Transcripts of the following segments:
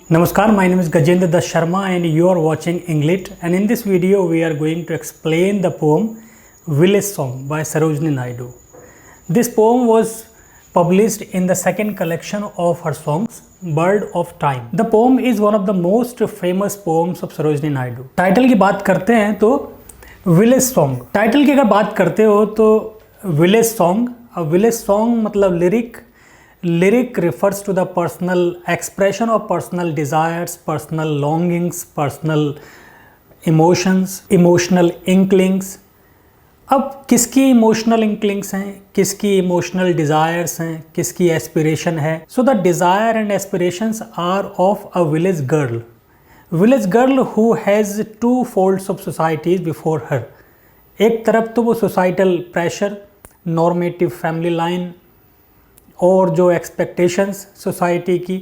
Namaskar, my name is Gajendra Das Sharma and you are watching Englit, and in this video we are going to explain the poem Village Song by Sarojini Naidu. This poem was published in the second collection of her songs, Bird of Time. The poem is one of the most famous poems of Sarojini Naidu. Title की बात करते हैं तो Village Song. Title की अगर बात करते हो तो Village Song, Village Song मतलब lyric refers to the personal expression of personal desires, personal longings, personal emotions, emotional inklings. अब किसकी इमोशनल इंक्लिंग्स हैं, किसकी इमोशनल डिज़ायर्स हैं, किसकी एस्पिरेशन है. So the desire and aspirations are of a village girl who has two folds of societies before her. एक तरफ तो वो societal pressure, normative family line और जो एक्सपेक्टेशंस सोसाइटी की,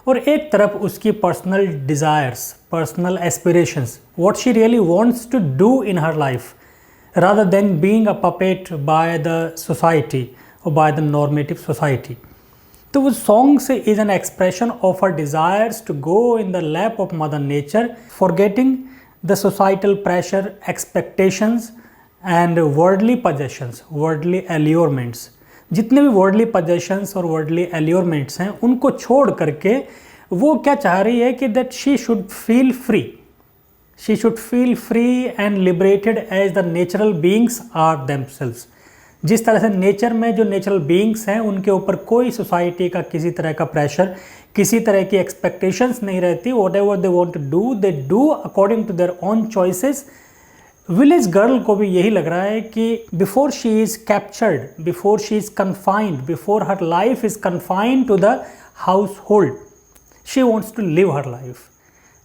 और एक तरफ उसकी personal desires, personal aspirations, what she really wants to do in her life rather than being a puppet by the society or by the normative society. तो वो songs is an expression of her desires to go in the lap of Mother Nature, forgetting the societal pressure, expectations and worldly possessions, worldly allurements. जितने भी worldly possessions और worldly allurements हैं उनको छोड़ करके वो क्या चाह रही है कि that she should feel free. She should feel free and liberated as the natural beings are themselves. जिस तरह से नेचर में जो नेचुरल बीइंग्स हैं उनके ऊपर कोई सोसाइटी का किसी तरह का प्रेशर, किसी तरह की एक्सपेक्टेशंस नहीं रहती. whatever they want to do, they do according to their own choices. Village girl को भी यही लग रहा है कि before she is captured, before she is confined, before her life is confined to the household, she wants to live her life.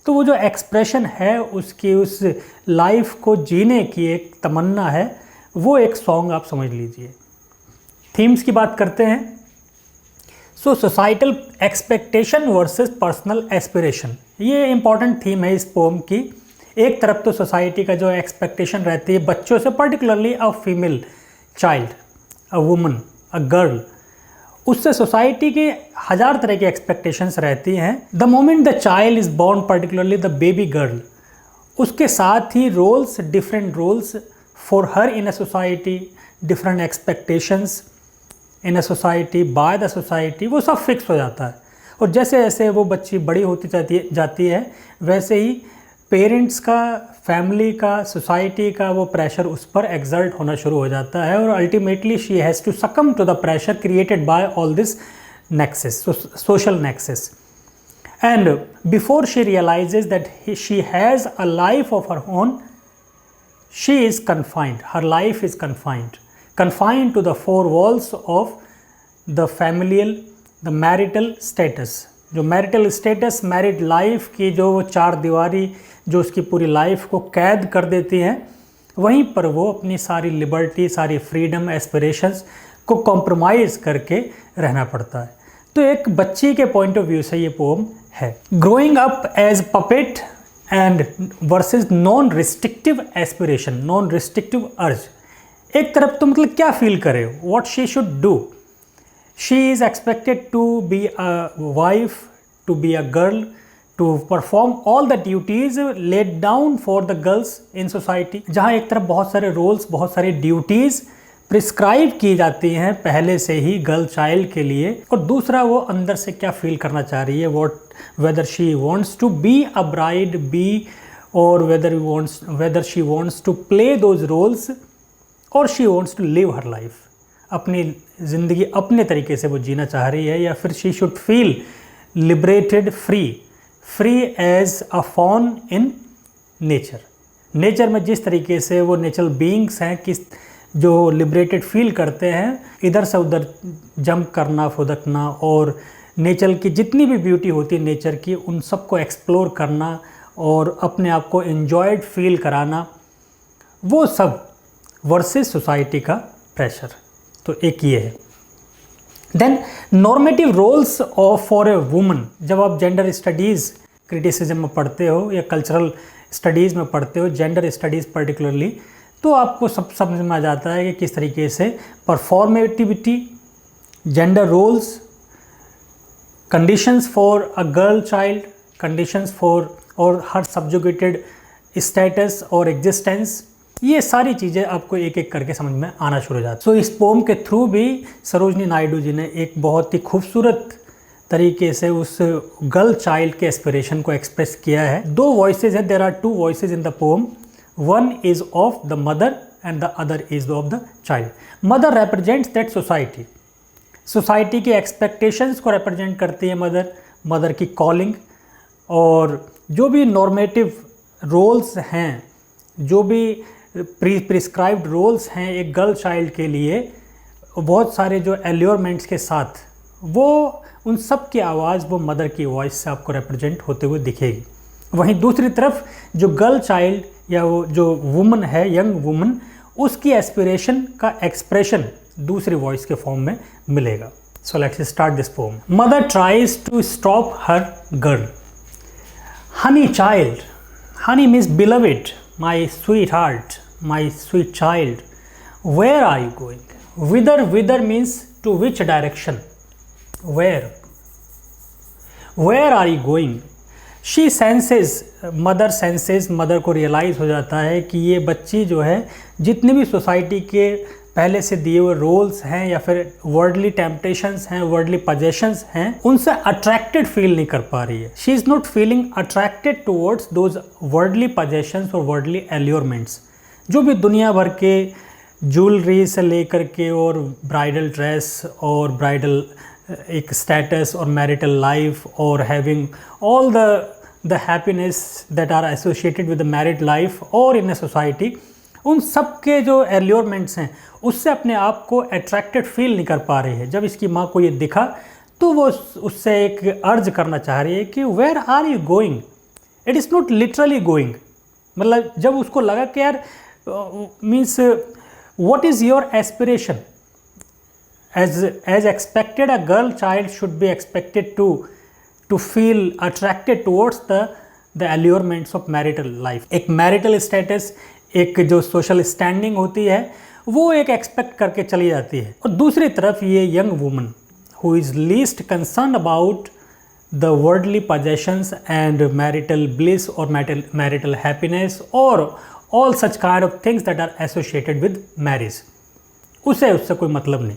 तो वो जो एक्सप्रेशन है उसकी, उस लाइफ को जीने की एक तमन्ना है, वो एक सॉन्ग आप समझ लीजिए. थीम्स की बात करते हैं. So societal expectation versus personal aspiration, ये इंपॉर्टेंट थीम है इस पोम की. एक तरफ तो सोसाइटी का जो एक्सपेक्टेशन रहती है बच्चों से, particularly a female child, a woman, a girl, उससे सोसाइटी के हज़ार तरह की एक्सपेक्टेशंस रहती हैं. The moment the child is born, particularly the baby girl, उसके साथ ही roles, different roles for her in a society, different expectations in a society by the society, वो सब फिक्स हो जाता है. और जैसे जैसे वो बच्ची बड़ी होती जाती है वैसे ही पेरेंट्स का, फैमिली का, सोसाइटी का वो प्रेशर उस पर एक्सर्ट होना शुरू हो जाता है और ultimately she has to succumb to the pressure created by all this nexus, social nexus. And before she realises that she has a life of her own, she is confined, her life is confined to the four walls of the familial, the marital status. जो marital status, married life की जो वो चार दीवारी जो उसकी पूरी life को कैद कर देती हैं, वहीं पर वो अपनी सारी लिबर्टी, सारी फ्रीडम, एस्पिरेशंस को कॉम्प्रोमाइज़ करके रहना पड़ता है. तो एक बच्ची के पॉइंट ऑफ व्यू से ये पोम है. Growing up as puppet and versus non restrictive aspiration, non restrictive urge. एक तरफ तो मतलब क्या फील करे, what she should do. She is expected to be a wife, to be a girl, to perform all the duties laid down for the girls in society. जहाँ एक तरफ बहुत सारे रोल्स, बहुत सारी ड्यूटीज़ प्रिस्क्राइब की जाती हैं पहले से ही गर्ल चाइल्ड के लिए, और दूसरा वो अंदर से क्या फील करना चाह रही है, whether she wants to be a bride, or whether she wants to play those roles or she wants to live her life. अपनी ज़िंदगी अपने तरीके से वो जीना चाह रही है, या फिर she should feel liberated, free as a fawn in nature. Nature में जिस तरीके से वो नेचुरल बीइंग्स हैं, किस जो लिबरेटेड फील करते हैं, इधर से उधर जंप करना, फुदकना, और नेचर की जितनी भी ब्यूटी होती है नेचर की, उन सबको एक्सप्लोर करना और अपने आप को एन्जॉयड फील कराना, वो सब वर्सेस सोसाइटी का प्रेशर. तो एक ये है. Then normative roles of for a woman. जब आप जेंडर स्टडीज़ क्रिटिसिज्म में पढ़ते हो या कल्चरल स्टडीज़ में पढ़ते हो, जेंडर स्टडीज़ पर्टिकुलरली, तो आपको सब समझ में आ जाता है कि किस तरीके से performativity, gender roles, conditions for a girl child, conditions for और हर subjugated status और existence, ये सारी चीज़ें आपको एक एक करके समझ में आना शुरू हो जाती है। सो इस पोम के थ्रू भी सरोजनी नायडू जी ने एक बहुत ही खूबसूरत तरीके से उस गर्ल चाइल्ड के एस्पिरेशन को एक्सप्रेस किया है। दो वॉइसेस हैं, there are two voices in the poem, one is of the mother and the other is of the child. Mother represents that society, society की एक्सपेक्टेशंस को रिप्रेजेंट करती है मदर, मदर की कॉलिंग, और जो भी नॉर्मेटिव रोल्स हैं, जो भी प्रिस्क्राइब्ड रोल्स हैं एक गर्ल चाइल्ड के लिए, बहुत सारे जो एल्योरमेंट्स के साथ, वो उन सब की आवाज़ वो मदर की वॉइस से आपको रिप्रेजेंट होते हुए दिखेगी। वहीं दूसरी तरफ जो गर्ल चाइल्ड या वो जो वुमन है, यंग वुमन, उसकी एस्पिरेशन का एक्सप्रेशन दूसरी वॉइस के फॉर्म में मिलेगा। So let's start this poem. Mother tries to stop her girl. Honey child, honey means beloved, my sweet heart, my sweet child, where are you going? Whither, whither means to which direction, where are you going? she senses, mother senses, mother को realise हो जाता है कि ये बच्ची जो है जितने भी सोसाइटी के पहले से दिए हुए रोल्स हैं या फिर वर्ल्डली टेम्पटेशंस हैं, वर्ल्डली पजेशंस हैं, उनसे अट्रैक्टेड फील नहीं कर पा रही है। She is not feeling attracted towards those worldly possessions और वर्ल्डली एल्योरमेंट्स, जो भी दुनिया भर के ज्वेलरी से लेकर के और ब्राइडल ड्रेस और ब्राइडल एक स्टेटस और मैरिटल लाइफ और having all the happiness that are associated with the married life और इन ए सोसाइटी, उन सब के जो एल्योरमेंट्स हैं उससे अपने आप को अट्रैक्टेड फील नहीं कर पा रही है। जब इसकी माँ को ये दिखा तो वो उससे एक अर्ज करना चाह रही है कि where are you going? It is not literally going, मतलब जब उसको लगा कि यार means what is your aspiration? As expected, a girl child should be expected to feel attracted towards the allurements of marital life. एक marital status, एक जो social standing होती है वो एक expect करके चली जाती है। और दूसरी तरफ ये young woman who is least concerned about the worldly possessions and marital bliss or marital happiness or all such kind of things that are associated with marriage, उससे कोई मतलब नहीं।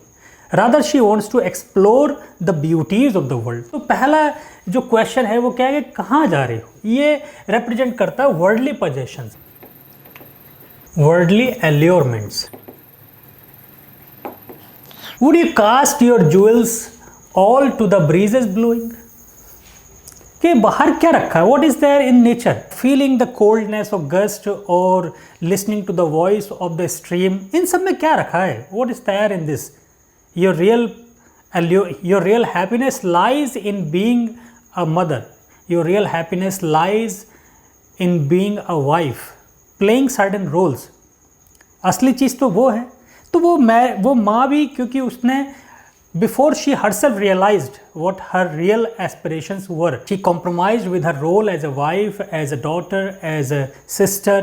Rather she wants to explore the beauties of the world. तो पहला जो question है वो क्या है कि कहाँ जा रहे हो? ये रिप्रेजेंट करता है worldly possessions, worldly allurements. Would you cast your jewels all to the breezes blowing? कि बाहर क्या रखा है? What is there in nature? Feeling the coldness of gust or listening to the voice of the stream, इन सब में क्या रखा है? What is there in this? Your real happiness lies in being a mother. Your real happiness lies in being a wife, playing certain roles. असली चीज़ तो वो है। तो वो माँ भी, क्योंकि उसने before she herself realized what her real aspirations were, she compromised with her role as a wife, as a daughter, as a sister,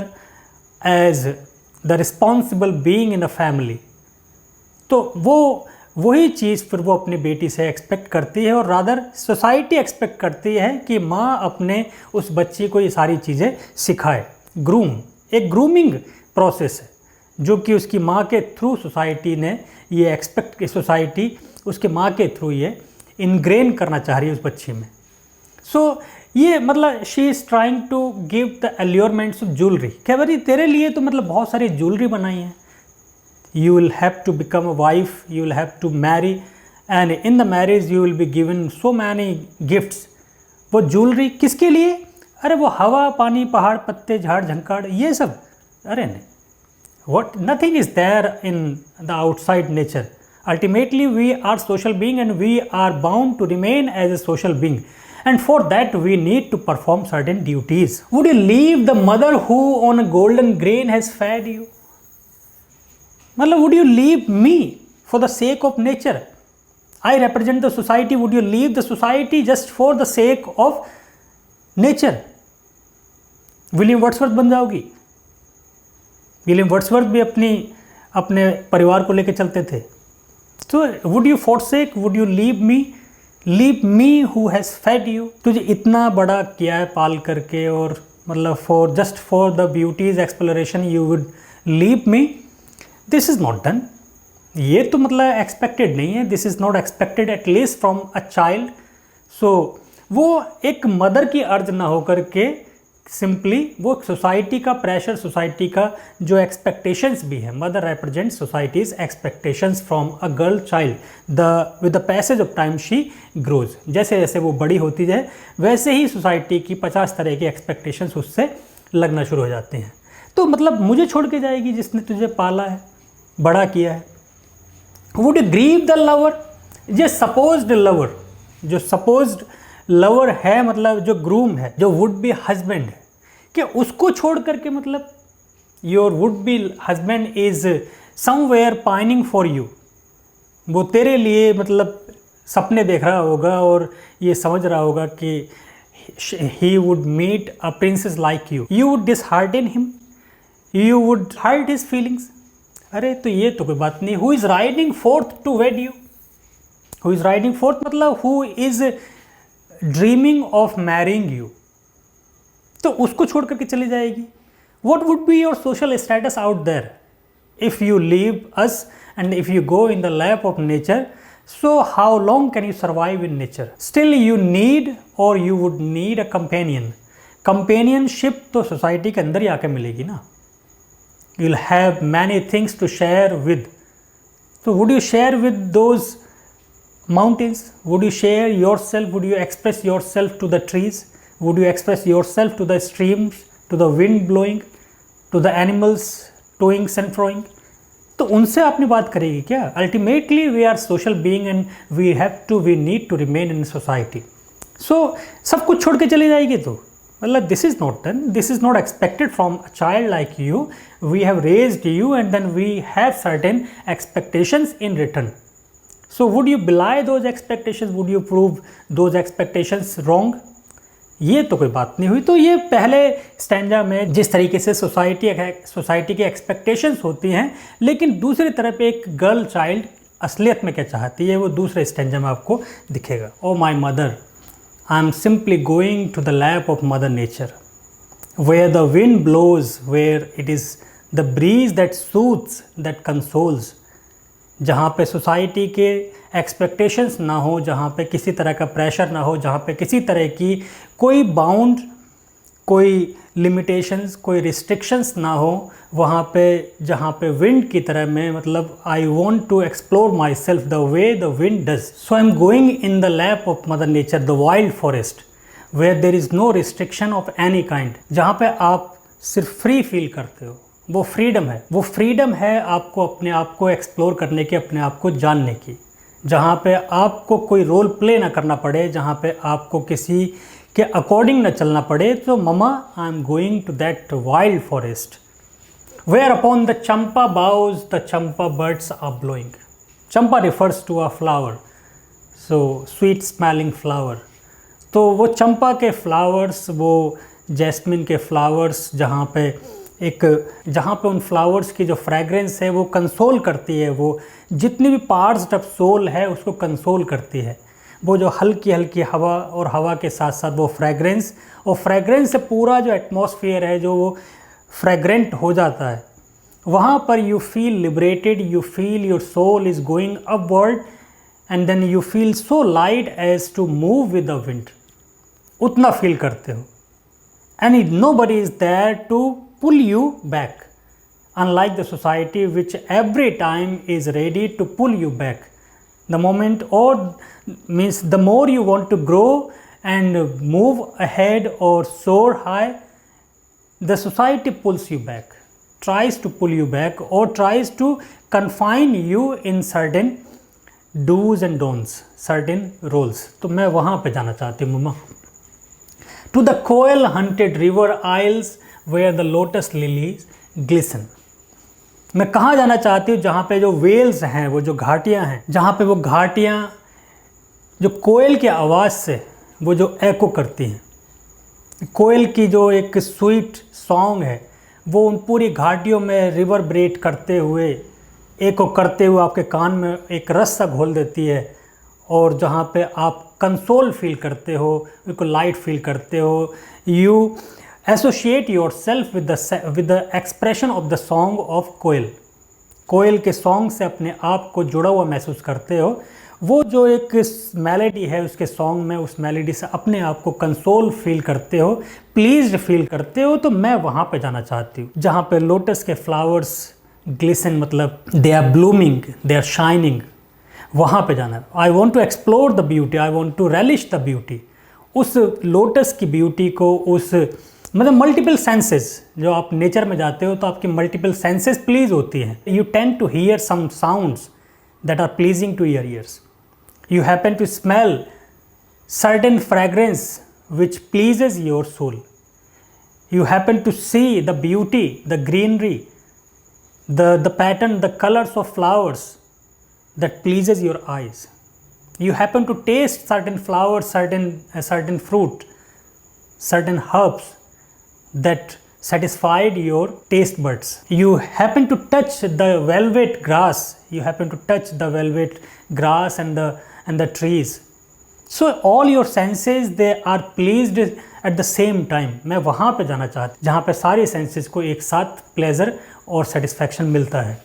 as the responsible being in a family. तो वही चीज़ फिर वो अपनी बेटी से एक्सपेक्ट करती है, और रादर सोसाइटी एक्सपेक्ट करती है कि माँ अपने उस बच्ची को ये सारी चीज़ें सिखाए। ग्रूम, एक ग्रूमिंग प्रोसेस है जो कि उसकी माँ के थ्रू सोसाइटी ने ये एक्सपेक्ट, सोसाइटी उसके माँ के थ्रू ये इनग्रेन करना चाह रही है उस बच्ची में। सो ये मतलब she is trying to give the allurements of jewellery. क्या भाई तेरे लिए तो मतलब बहुत सारी ज्वेलरी बनाई है, you will have to become a wife, you will have to marry, and in the marriage you will be given so many gifts. वो ज्वेलरी किसके लिए? अरे वो हवा, पानी, पहाड़, पत्ते, झाड़, झंकाड़, ये सब। अरे नहीं, what, nothing is there in the outside nature. Ultimately we are social being and we are bound to remain as a social being, and for that we need to perform certain duties. Would you leave the mother who on a golden grain has fed you? मतलब would you leave me for the sake of nature? I represent the society. Would you leave the society just for the sake of nature? William Wordsworth बन जाओगी? William Wordsworth भी अपने परिवार को लेकर चलते थे। So would you forsake, would you leave me leave me who has fed you, तुझे इतना बड़ा किया है पाल करके, और मतलब for just for the beauty's exploration you would leave me, this is not done. ये तो मतलब एक्सपेक्टेड नहीं है, this is not expected at least from a child. So वो एक मदर की अर्ज ना हो करके सिंपली वो सोसाइटी का प्रेशर, सोसाइटी का जो एक्सपेक्टेशंस भी है, mother represent societies expectations from a girl child. With the passage of time she grows, जैसे जैसे वो बड़ी होती जाए वैसे ही सोसाइटी की 50 तरह की एक्सपेक्टेशंस उससे लगना शुरू हो जाते हैं। तो मतलब मुझे छोड़ के जाएगी जिसने तुझे पाला है, बड़ा किया है। Would you grieve the lover, ये सपोज्ड लवर, जो सपोज्ड लवर है, मतलब जो ग्रूम है, जो वुड बी हस्बैंड है, कि उसको छोड़ करके मतलब your would be husband is somewhere pining for you, वो तेरे लिए मतलब सपने देख रहा होगा और ये समझ रहा होगा कि he would meet a princess like you, you would dishearten him, you would hurt his feelings. अरे तो ये तो कोई बात नहीं। Who is riding forth to wed you, who is riding forth मतलब who is dreaming of marrying you, तो उसको छोड़ करके चली जाएगी। What would be your social status out there if you leave us and if you go in the lap of nature, so how long can you survive in nature, still you need और you would need a companion. Companionship तो society के अंदर ही आके मिलेगी ना, you will have many things to share with, तो would you share with those mountains, would you share yourself, would you express yourself to the trees, would you express yourself to the streams, to the wind blowing, to the animals toing and froing, तो उनसे आपने बात करेगी क्या? Ultimately we are social being and we need to remain in society. So सब कुछ छोड़ के चली जाएगी तो मतलब this is not done, this is not expected from a child like you, we have raised you and then we have certain expectations in return. So would you belie those expectations? Would you prove those expectations wrong? ये तो कोई बात नहीं हुई। तो ये पहले stanza में जिस तरीके से सोसाइटी की एक्सपेक्टेशंस होती हैं, लेकिन दूसरी तरफ एक गर्ल चाइल्ड असलियत में क्या चाहती है वो दूसरे स्टैंजा में आपको दिखेगा। Oh my mother, I am simply going to the lap of mother nature, where the wind blows, where it is the breeze that soothes, that consoles, जहाँ पे सोसाइटी के एक्सपेक्टेशंस ना हो, जहाँ पे किसी तरह का प्रेशर ना हो, जहाँ पे किसी तरह की कोई बाउंड, कोई लिमिटेशंस, कोई रिस्ट्रिक्शंस ना हो, वहाँ पे जहाँ पे विंड की तरह में मतलब I want to explore myself the way the wind does. So I am going in the lap of mother nature, the wild forest, where there is no restriction of any kind, जहाँ पे आप सिर्फ free feel करते हो। वो freedom है, वो freedom है आपको अपने आप को एक्सप्लोर करने की, अपने आप को जानने की, जहाँ पे आपको कोई रोल प्ले ना करना पड़े, जहाँ पे आपको किसी के अकॉर्डिंग ना चलना पड़े। तो mama, I am going to that wild forest where upon the champa boughs the champa birds are blowing. Champa refers to a flower, so sweet smelling flower. तो वो चंपा के फ्लावर्स, वो जैस्मिन के फ्लावर्स, जहाँ पे उन फ्लावर्स की जो फ्रेगरेंस है वो कंसोल करती है, वो जितनी भी पार्ट्स ऑफ सोल है उसको कंसोल करती है। वो जो हल्की हल्की हवा, और हवा के साथ साथ वो फ्रेगरेंस, और फ्रेगरेंस से पूरा जो एटमॉस्फेयर है जो वो फ्रेगरेंट हो जाता है, वहाँ पर you feel liberated, you feel your soul is going upward and then you feel so light as to move with the wind. उतना फील करते हो, and nobody is there to pull you back, unlike the society which every time is ready to pull you back. The moment, or means the more you want to grow and move ahead or soar high, the society pulls you back, tries to pull you back, or tries to confine you in certain do's and don'ts, certain roles. तो मैं वहाँ पे जाना चाहती हूँ मम्मा। To the coil hunted river isles where the lotus lilies glisten. मैं कहाँ जाना चाहती हूँ? जहाँ पे जो वेल्स हैं, वो जो घाटियाँ हैं, जहाँ पे वो घाटियाँ जो कोयल की आवाज़ से वो जो एको करती हैं, कोयल की जो एक स्वीट सॉन्ग है वो उन पूरी घाटियों में रिवर ब्रेट करते हुए, एको करते हुए आपके कान में एक रस सा घोल देती है, और जहाँ पे आप कंसोल फील करते हो, बिल्कुल लाइट फील करते हो। You associate yourself with the expression of the song of koyal. कोयल के सॉन्ग से अपने आप को जुड़ा हुआ महसूस करते हो। वो जो एक मेलेडी है उसके सॉन्ग में, उस मेलेडी से अपने आप को कंसोल फील करते हो, प्लीज्ड फील करते हो। तो मैं वहाँ पे जाना चाहती हूँ जहाँ पे लोटस के फ्लावर्स ग्लिसन, मतलब they are blooming, they are shining, वहाँ पे जाना है। I want to explore the beauty, I want to relish the beauty. उस लोटस की ब्यूटी को, उस मतलब मल्टीपल सेंसेस, जो आप नेचर में जाते हो तो आपकी मल्टीपल सेंसेस प्लीज होती हैं। You tend to hear some sounds that are pleasing to your ears. You happen to smell certain fragrance which pleases your soul. You happen to see the beauty, the greenery, the pattern, the colors of flowers that pleases your eyes. You happen to taste certain flowers, certain fruit, certain herbs that satisfied your taste buds. You happen to touch the velvet grass. You happen to touch the velvet grass and the trees. So all your senses, they are pleased at the same time. मैं वहाँ पे जाना चाहती जहाँ पे सारी senses को एक साथ प्लेजर और सेटिस्फैक्शन मिलता है।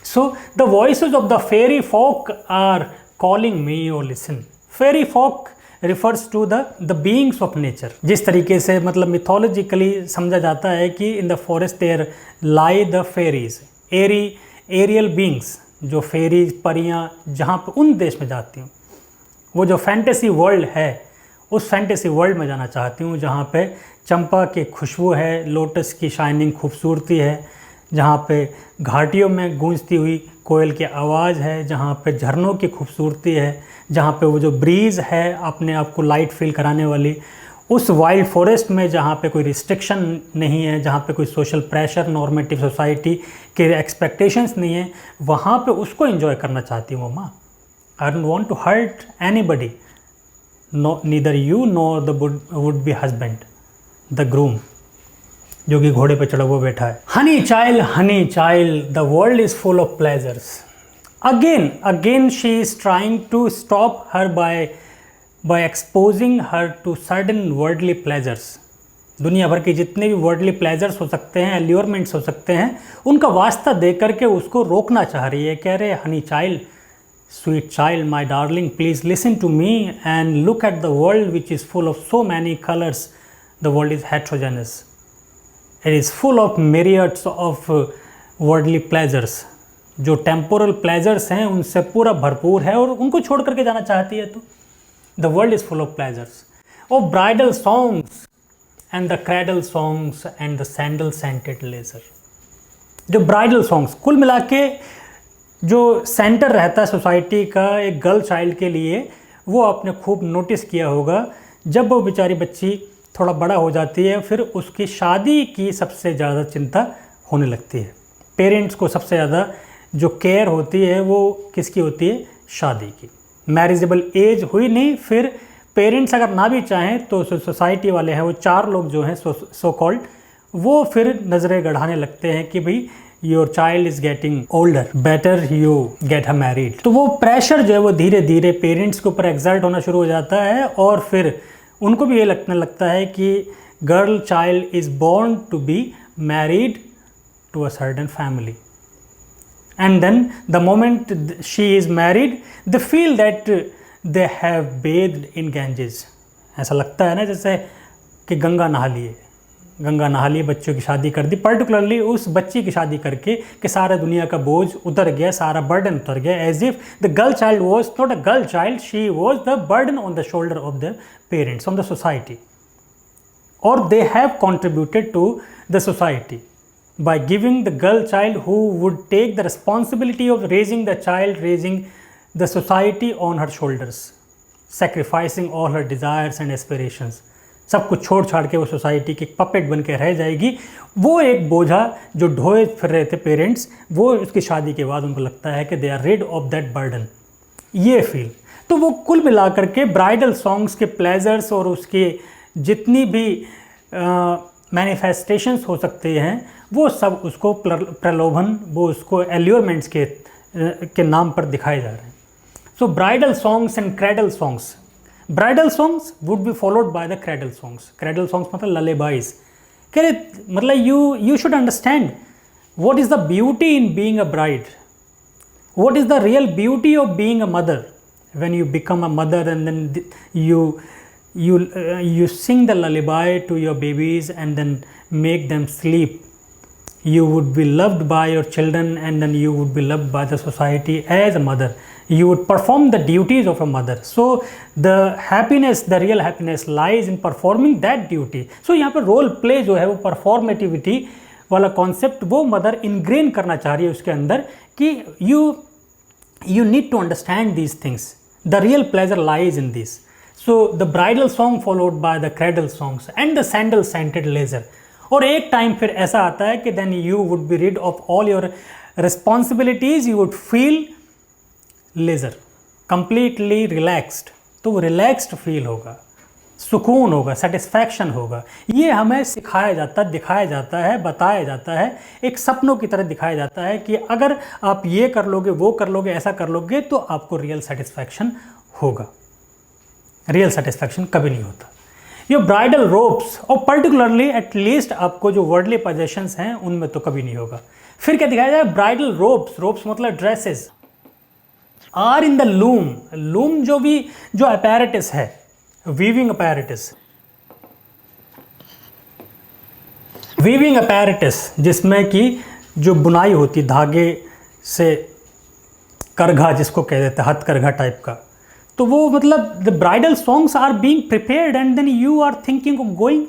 So the voices of the fairy folk are calling me और listen. Fairy folk refers to the beings of nature. जिस तरीके से मतलब मिथोलॉजिकली समझा जाता है कि in the forest there lie the fairies, aerial beings, जो फेरीज परियाँ जहाँ पे उन देश में जाती हूँ। वो जो फैंटेसी वर्ल्ड है, उस फैंटेसी वर्ल्ड में जाना चाहती हूँ जहाँ पे चंपा की खुशबू है, लोटस की शाइनिंग खूबसूरती है, जहाँ पे घाटियों में गूंजती हुई कोयल की आवाज़ है, जहाँ पे झरनों की खूबसूरती है, जहाँ पे वो जो ब्रीज़ है अपने आप को लाइट फील कराने वाली, उस वाइल्ड फॉरेस्ट में जहाँ पे कोई रिस्ट्रिक्शन नहीं है, जहाँ पे कोई सोशल प्रेशर, नॉर्मेटिव सोसाइटी के एक्सपेक्टेशंस नहीं है, वहाँ पे उसको एंजॉय करना चाहती हूँ माँ। I don't want to hurt anybody, no, neither you nor the would be husband, the groom, जो कि घोड़े पे चढ़ा हुआ बैठा है। Honey child, the world is full of pleasures. Again she is trying to stop her by exposing her to certain worldly pleasures. दुनिया भर के जितने भी वर्ल्डली प्लेजर्स हो सकते हैं, एल्योरमेंट्स हो सकते हैं, उनका वास्ता दे करके उसको रोकना चाह रही है। कह रहे honey child, sweet child, my darling, please listen to me and look at the world which is full of so many colors. The world is heterogeneous. It is full of myriads of worldly pleasures. जो temporal pleasures हैं उनसे पूरा भरपूर है और उनको छोड़ करके जाना चाहती है तो the world is full of pleasures. Oh, bridal songs and the cradle songs and the sandal scented laser. जो bridal songs कुल मिला के जो सेंटर रहता है सोसाइटी का एक गर्ल चाइल्ड के लिए, वो आपने खूब नोटिस किया होगा। जब वो बेचारी बच्ची थोड़ा बड़ा हो जाती है, फिर उसकी शादी की सबसे ज़्यादा चिंता होने लगती है। पेरेंट्स को सबसे ज़्यादा जो केयर होती है वो किसकी होती है? शादी की। मैरिजेबल एज हुई नहीं, फिर पेरेंट्स अगर ना भी चाहें तो सोसाइटी वाले हैं, वो चार लोग जो हैं सो कॉल्ड, वो फिर नज़रें गढ़ाने लगते हैं कि भाई your child is getting older, better you get her married. तो वो प्रेशर जो है वो धीरे धीरे पेरेंट्स के ऊपर एक्सर्ट होना शुरू हो जाता है और फिर उनको भी ये लगने लगता है कि girl child is born to be married to a certain family, and then the moment she is married they feel that they have bathed in Ganges. ऐसा लगता है ना जैसे कि गंगा नहा लिए, बच्चों की शादी कर दी, पर्टिकुलरली उस बच्ची की शादी करके कि सारा दुनिया का बोझ उतर गया, सारा बर्डन उतर गया, as if the girl child was not a girl child, she was the burden on the shoulder of the parents, on the society, और they have contributed to the society by giving the girl child who would take the responsibility of raising the child, raising the society on her shoulders, sacrificing all her desires and aspirations. सब कुछ छोड़ छाड़ के वो society की puppet बन के रह जाएगी। वो एक बोझा जो ढोए फिर रहे थे पेरेंट्स, वो उसकी शादी के बाद उनको लगता है कि they are rid of that burden, ये फील। तो वो कुल मिला करके ब्राइडल सॉन्ग्स के प्लेजर्स और उसके जितनी भी मैनिफेस्टेशंस हो सकते हैं, वो सब उसको प्रलोभन, वो उसको एल्योरमेंट्स के नाम पर दिखाए जा रहे हैं। So bridal songs and cradle songs. Bridal songs would be followed by the cradle songs. Cradle songs मतलब lullabies. मतलब you should understand what is the beauty in being a bride. What is the real beauty of being a mother? When you become a mother and then you sing the lullaby to your babies and then make them sleep. You would be loved by your children and then you would be loved by the society as a mother. You would perform the duties of a mother. So the happiness, the real happiness lies in performing that duty. So यहाँ पर role play जो है वो performativity वाला concept वो mother ingrained करना चाह रही है उसके अंदर कि you need to understand these things. The real pleasure lies in this. So the bridal song followed by the cradle songs and the sandal scented leisure. और एक टाइम फिर ऐसा आता है कि then you would be rid of all your responsibilities, you would feel leisure, completely relaxed. तो वो relaxed feel होगा, सुकून होगा, satisfaction होगा. ये हमें सिखाया जाता, दिखाया जाता है, बताया जाता है, एक सपनों की तरह दिखाया जाता है कि अगर आप ये कर लोगे, वो कर लोगे, ऐसा कर लोगे तो आपको रियल सेटिस्फैक्शन होगा. रियल सेटिस्फैक्शन कभी नहीं होता. योर ब्राइडल रोब्स और पर्टिकुलरली एटलीस्ट आपको जो वर्ल्डली पोजेशंस हैं उनमें तो कभी नहीं होगा. फिर क्या दिखाया जाए? ब्राइडल रोब्स मतलब dresses are in the loom जो अपैरेटस है, वीविंग अपैरेटस जिसमें कि जो बुनाई होती धागे से, करघा जिसको कह देते हैं, हथकरघा टाइप का. तो वो मतलब the bridal songs are being prepared and then you are thinking of going.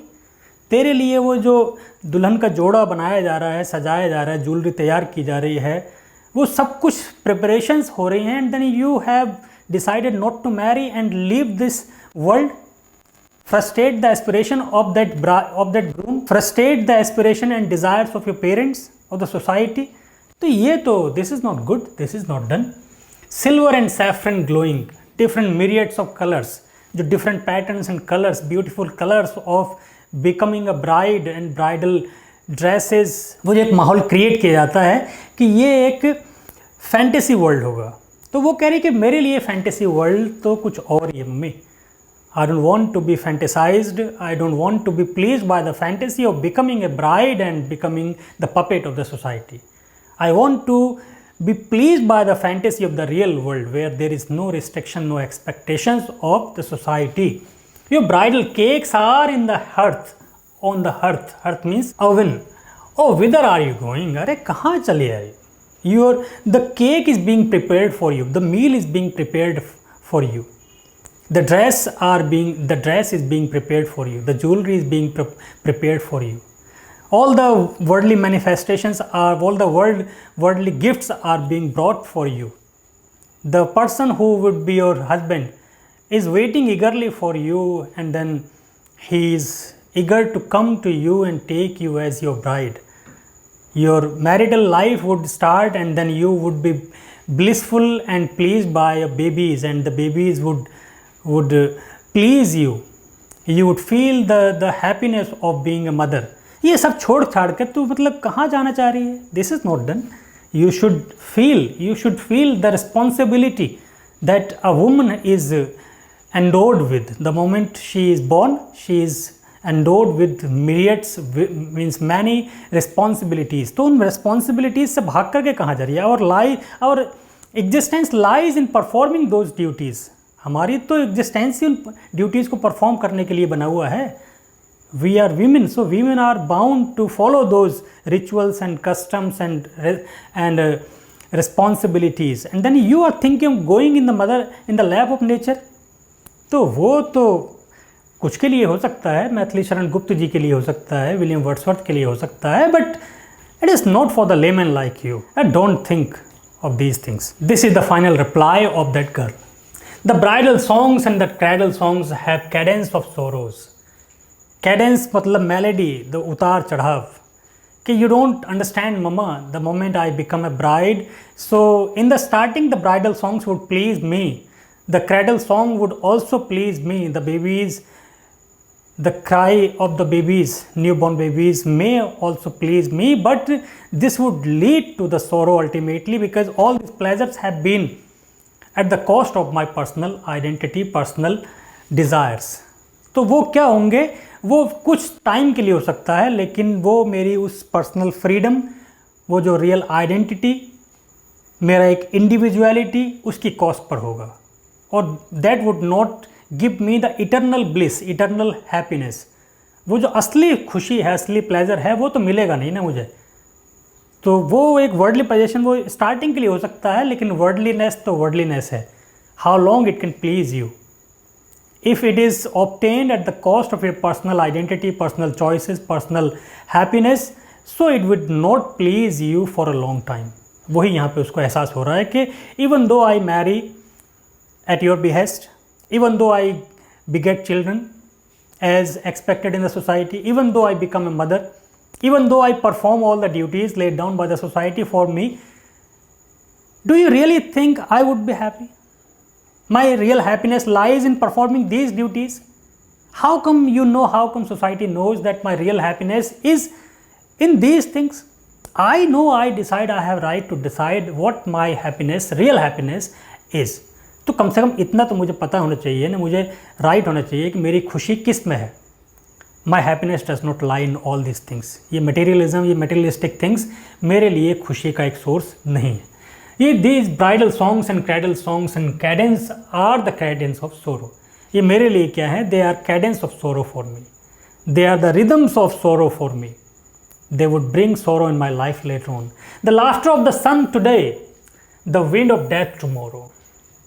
तेरे लिए वो जो दुल्हन का जोड़ा बनाया जा रहा है, सजाया जा रहा है, ज्वेलरी तैयार की जा रही है, वो सब कुछ प्रिपरेशंस हो रही हैं. And then you have decided not to marry and leave this world. frustrate the aspiration of that groom, frustrate the aspiration and desires of your parents or the society. तो ये तो this is not good, this is not done. Silver and saffron glowing, different myriads of colors, जो different patterns and colors, beautiful colors of becoming a bride and bridal dresses. वो जो एक माहौल create किया जाता है कि ये एक फैंटेसी वर्ल्ड होगा. तो वो कह रही कि मेरे लिए फैंटेसी वर्ल्ड तो कुछ और ही है mummy. I don't want to be fantasized. I don't want to be pleased by the fantasy of becoming a bride and becoming the puppet of the society. I want to be pleased by the fantasy of the real world where there is no restriction, no expectations of the society. Your bridal cakes are in the hearth, on the hearth. Hearth means oven. Oh, whither are you going? अरे कहाँ चले आए? The cake is being prepared for you. The meal is being prepared for you. The dress is being prepared for you. The jewelry is being prepared for you. All the worldly manifestations all the worldly gifts are being brought for you. The person who would be your husband is waiting eagerly for you, and then he is eager to come to you and take you as your bride. Your marital life would start, and then you would be blissful and pleased by your babies, and the babies would please you. You would feel the happiness of being a mother. ये सब छोड़ छाड़ कर तू मतलब कहाँ जाना चाह रही है? This is not done. You should feel the responsibility that a woman is endowed with. The moment she is born, she is endowed with myriads, means many responsibilities. तो उन responsibilities से भाग करके कहाँ जा रही है? Our existence lies in performing those duties. हमारी तो एग्जिस्टेंस ही उन ड्यूटीज़ को परफॉर्म करने के लिए बना हुआ है. We are women, so women are bound to follow those rituals and customs and responsibilities. And then you are thinking going in the lap of nature. तो वो तो कुछ के लिए हो सकता है, मैथिली शरण गुप्त जी के लिए हो सकता है, विलियम वर्ड्सवर्थ के लिए हो सकता है, but it is not for the layman like you. I don't think of these things. This is the final reply off that girl. The bridal songs and the cradle songs have cadence of sorrows. Cadence मतलब melody, the उतार चढ़ाव. कि you don't understand mama the moment I become a bride. So in the starting the bridal songs would please me. The cradle song would also please me. The cry of the babies, newborn babies may also please me, but this would lead to the sorrow ultimately, because all these pleasures have been at the cost of my personal identity, personal desires. तो वो क्या होंगे, वो कुछ time के लिए हो सकता है, लेकिन वो मेरी उस पर्सनल फ्रीडम, वो जो रियल आइडेंटिटी, मेरा एक इंडिविजुअलिटी, उसकी कॉस्ट पर होगा। और that would not give me the eternal bliss, eternal happiness. वो जो असली खुशी है, असली प्लेजर है, वो तो मिलेगा नहीं ना मुझे। तो वो एक वर्डली पोजीशन वो स्टार्टिंग के लिए हो सकता है, लेकिन वर्डलीनेस तो वर्डलीनेस है। How long it can please you, if it is obtained at the cost of your personal identity, personal choices, personal happiness, so it would not please you for a long time. वही यहाँ पे उसको एहसास हो रहा है कि even though I marry at your behest, even though I beget children as expected in the society, even though I become a mother, even though I perform all the duties laid down by the society for me, do you really think I would be happy? My real happiness lies in performing these duties. How come you know, how come society knows that my real happiness is in these things? I know, I decide, I have right to decide what my happiness, real happiness is. तो कम से कम इतना तो मुझे पता होना चाहिए ना, मुझे राइट होना चाहिए कि मेरी खुशी किस में है। My happiness does not lie in all this things. ये मटेरियलिज्म, ये मटेरियलिस्टिक थिंग्स मेरे लिए खुशी का एक सोर्स नहीं है। ये these bridal songs and cradle songs and cadence are the cadence of sorrow. ये मेरे लिए क्या है, they are cadence of sorrow for me, they are the rhythms of sorrow for me, they would bring sorrow in my life later on. The laughter of the sun today, the wind of death tomorrow.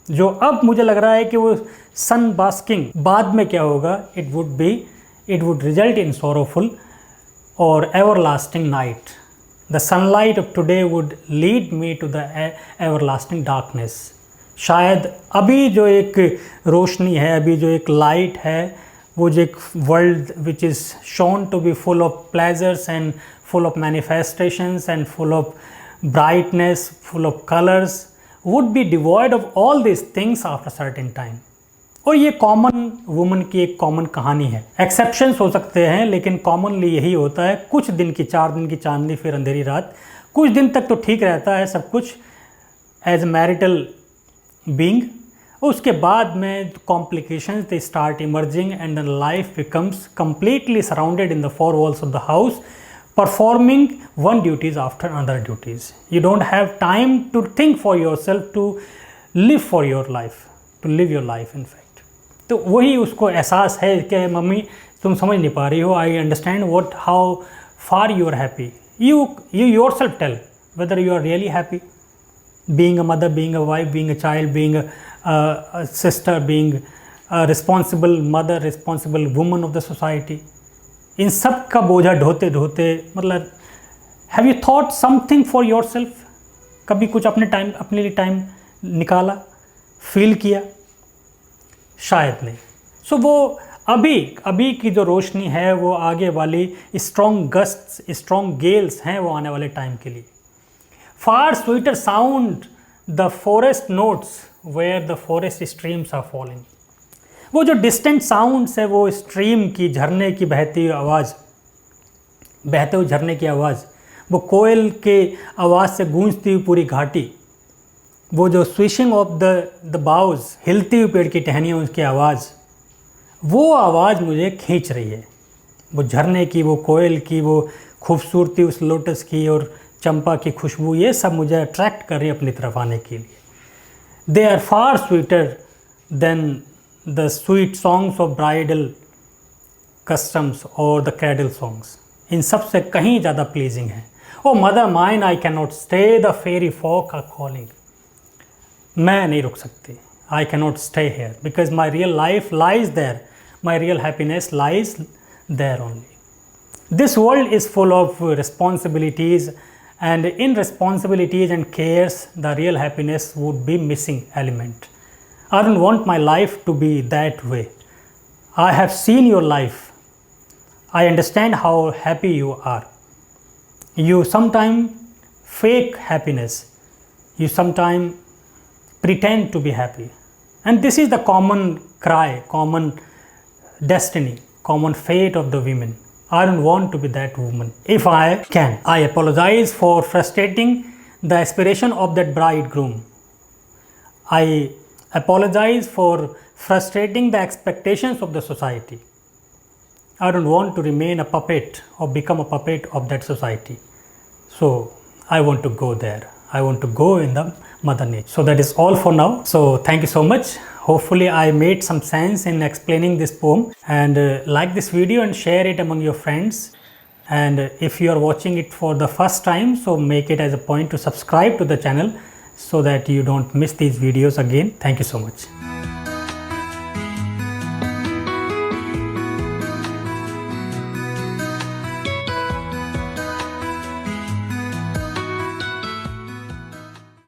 जो अब मुझे लग रहा है कि वो सन basking, बाद में क्या होगा, it would result in sorrowful और everlasting night. The sunlight of today would lead me to the everlasting darkness. शायद अभी जो एक रोशनी है, अभी जो एक लाइट है, वो जो एक world which is shown to be full of pleasures and full of manifestations and full of brightness, full of colours, would be devoid of all these things after certain time। और ये common woman की एक common कहानी है। Exceptions हो सकते हैं, लेकिन कॉमनली यही होता है। कुछ दिन की, 4 दिन की चांदनी फिर अंधेरी रात। कुछ दिन तक तो ठीक रहता है सब कुछ एज मैरिटल बीइंग, उसके बाद में complications they start emerging and the life becomes completely surrounded in the 4 walls of the house, performing one duties after another duties. You don't have time to think for yourself, to live for your life, to live your life in fact। तो वही उसको एहसास है कि mummy तुम समझ नहीं पा रही हो, I understand what, how far you are happy। You yourself tell whether you are really happy being a mother, being a wife, being a child, being a sister, being a responsible mother, responsible woman of the society। इन सब का बोझा ढोते ढोते, मतलब have you thought something for your self? कभी कुछ अपने लिए time निकाला, feel किया? शायद नहीं। सो वो अभी की जो रोशनी है, वो आगे वाली स्ट्रॉन्ग गस्ट्स, स्ट्रॉन्ग गेल्स हैं, वो आने वाले टाइम के लिए। Far sweeter sound the forest notes where the forest streams are falling. वो जो डिस्टेंट साउंड्स है, वो स्ट्रीम की, झरने की बहती हुई आवाज़, बहते हुए झरने की आवाज़, वो कोयल के आवाज़ से गूंजती हुई पूरी घाटी, वो जो स्विशिंग ऑफ द बाउज, हिलती हुई पेड़ की टहनियाँ, उसकी आवाज़, वो आवाज़ मुझे खींच रही है। वो झरने की, वो कोयल की, वो खूबसूरती उस लोटस की और चंपा की खुशबू, ये सब मुझे अट्रैक्ट कर रही है अपनी तरफ आने के लिए। They are far sweeter than the sweet songs of bridal customs or the cradle songs। इन सब से कहीं ज़्यादा प्लीजिंग है। Oh mother mine I can not stay, the fairy folk are calling. मैं नहीं रुक सकती, I can not stay here because my real life lies there, my real happiness lies there only. This world is full of responsibilities and in responsibilities and cares, the real happiness would be missing element। I don't want my life to be that way। I have seen your life, I understand how happy you are। You sometimes fake happiness, you sometimes pretend to be happy, and this is the common cry, common destiny, common fate of the women। I don't want to be that woman। If I can, I apologize for frustrating the aspiration of that bridegroom। I apologize for frustrating the expectations of the society. I don't want to remain a puppet or become a puppet of that society. So I want to go there. I want to go in the Mother Nature. So that is all for now. So thank you so much. Hopefully I made some sense in explaining this poem, and like this video and share it among your friends. And if you are watching it for the first time, so make it as a point to subscribe to the channel so that you don't miss these videos again. Thank you so much.